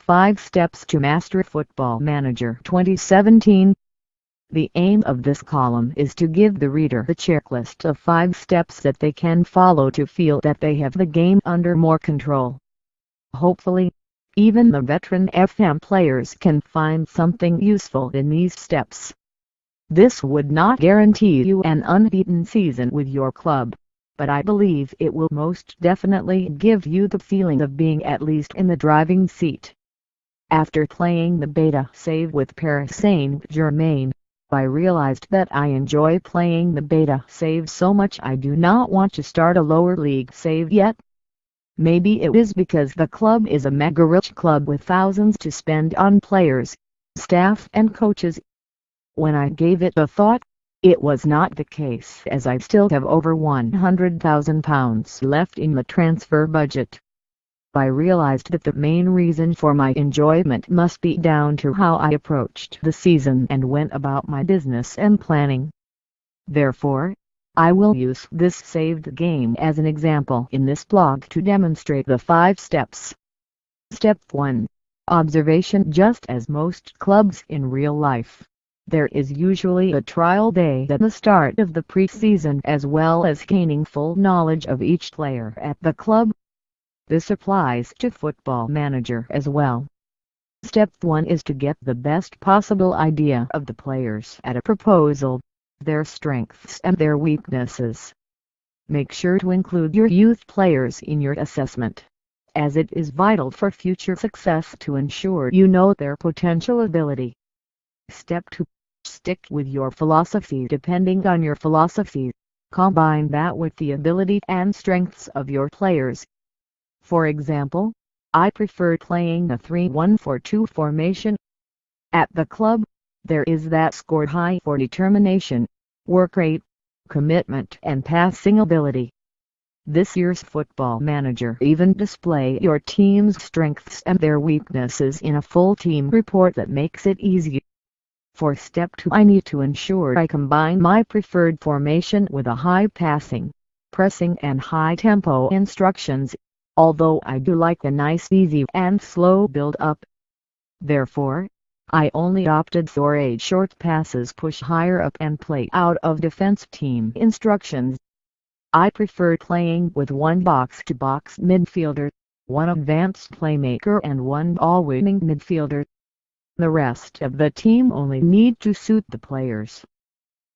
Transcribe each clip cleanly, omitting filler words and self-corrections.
5 Steps to Master Football Manager 2017. The aim of this column is to give the reader a checklist of 5 steps that they can follow to feel that they have the game under more control. Hopefully, even the veteran FM players can find something useful in these steps. This would not guarantee you an unbeaten season with your club, but I believe it will most definitely give you the feeling of being at least in the driving seat. After playing the beta save with Paris Saint-Germain, I realized that I enjoy playing the beta save so much I do not want to start a lower league save yet. Maybe it is because the club is a mega rich club with thousands to spend on players, staff and coaches. When I gave it a thought, it was not the case, as I still have over £100,000 left in the transfer budget. I realized that the main reason for my enjoyment must be down to how I approached the season and went about my business and planning. Therefore, I will use this saved game as an example in this blog to demonstrate the 5 steps. Step 1. Observation. Just as most clubs in real life, there is usually a trial day at the start of the preseason, as well as gaining full knowledge of each player at the club. This applies to Football Manager as well. Step 1 is to get the best possible idea of the players at a proposal, their strengths and their weaknesses. Make sure to include your youth players in your assessment, as it is vital for future success to ensure you know their potential ability. Step 2. Stick with your philosophy. Depending on your philosophy, combine that with the ability and strengths of your players. For example, I prefer playing a 3-1-4-2 formation. At the club, there is that scored high for determination, work rate, commitment and passing ability. This year's Football Manager even display your team's strengths and their weaknesses in a full team report that makes it easy. For step 2, I need to ensure I combine my preferred formation with a high passing, pressing and high tempo instructions, although I do like a nice easy and slow build up. Therefore, I only opted for a short passes, push higher up and play out of defense team instructions. I prefer playing with one box-to-box midfielder, one advanced playmaker and one ball-winning midfielder. The rest of the team only need to suit the players.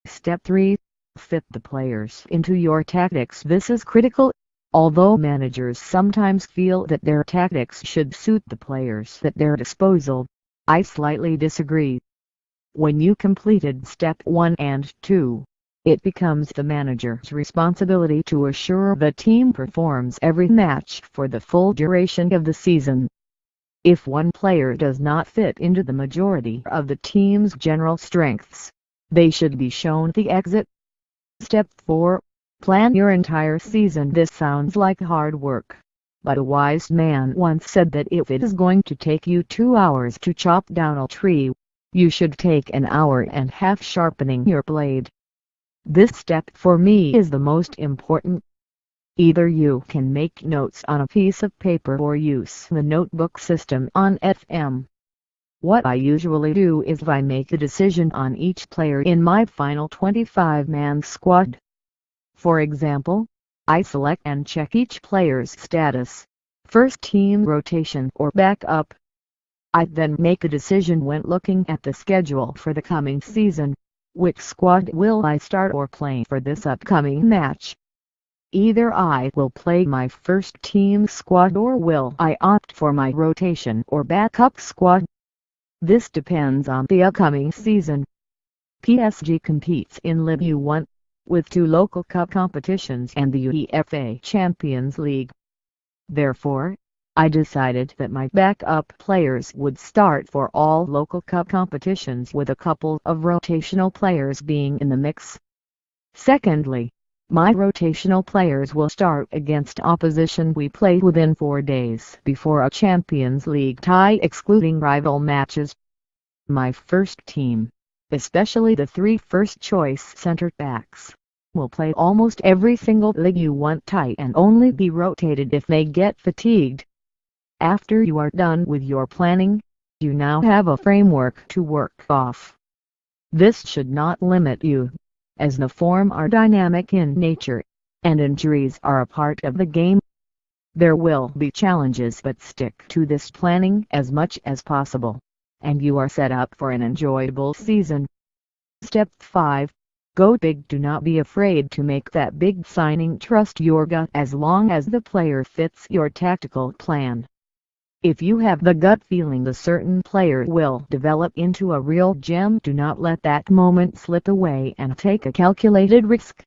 Step 3. Fit the players into your tactics. This is critical. Although managers sometimes feel that their tactics should suit the players at their disposal, I slightly disagree. When you completed step 1 and 2, it becomes the manager's responsibility to assure the team performs every match for the full duration of the season. If one player does not fit into the majority of the team's general strengths, they should be shown the exit. Step 4. Plan your entire season. This sounds like hard work, but a wise man once said that if it is going to take you 2 hours to chop down a tree, you should take an hour and a half sharpening your blade. This step for me is the most important. Either you can make notes on a piece of paper or use the notebook system on FM. What I usually do is I make a decision on each player in my final 25-man squad. For example, I select and check each player's status, first team rotation or backup. I then make a decision when looking at the schedule for the coming season, which squad will I start or play for this upcoming match. Either I will play my first team squad or will I opt for my rotation or backup squad. This depends on the upcoming season. PSG competes in Ligue 1, with 2 local cup competitions and the UEFA Champions League. Therefore, I decided that my backup players would start for all local cup competitions, with a couple of rotational players being in the mix. Secondly, my rotational players will start against opposition we play within 4 days before a Champions League tie, excluding rival matches. My first team, especially the 3 first-choice centre-backs, will play almost every single Ligue 1 tie and only be rotated if they get fatigued. After you are done with your planning, you now have a framework to work off. This should not limit you, as the form are dynamic in nature, and injuries are a part of the game. There will be challenges, but stick to this planning as much as possible, and you are set up for an enjoyable season. Step 5. Go big. Do not be afraid to make that big signing. Trust your gut as long as the player fits your tactical plan. If you have the gut feeling a certain player will develop into a real gem, do not let that moment slip away and take a calculated risk.